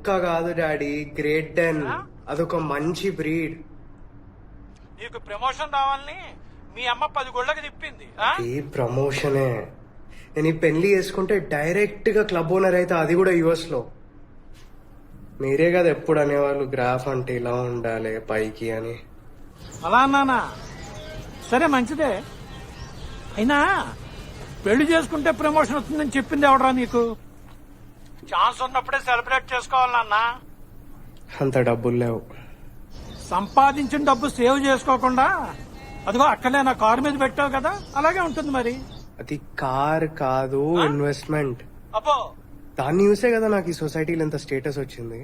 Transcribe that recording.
కుక్క కాదు daddy, great den. అదొక మంచి బ్రీడ్. నీకు ప్రమోషన్ రావాలని మీ అమ్మ 10 గుళ్ళకి తిప్పింది. ఈ ప్రమోషనే. నేను ఈ పెళ్లి చేసుకుంటే డైరెక్ట్ గా క్లబ్ ఓనర్ అయితే, అది కూడా యుఎస్ లో. మీరే కదా ఎప్పుడు అనేవాళ్ళు గ్రాఫ్ అంటే ఇలా ఉండాలి పైకి అని. అలా అన్నానా? సరే మంచిదే. అయినా పెళ్లి చేసుకుంటే ప్రమోషన్ వస్తుందని చెప్పింది ఎవడరా నీకు? ఛాన్స్ ఉన్నప్పుడే సెలబ్రేట్ చేసుకోవాలన్నా. అంత డబ్బులు లేవు. సంపాదించిన డబ్బు సేవ్ చేసుకోకుండా అదిగో అక్కడే నా కారు మీద పెట్టావు కదా, అలాగే ఉంటుంది మరి. అది కార్ కాదు, ఇన్వెస్ట్మెంట్. అబ్బో దాన్ని చూసే కదా నాకు ఈ సొసైటీలో ఎంత స్టేటస్ వచ్చింది.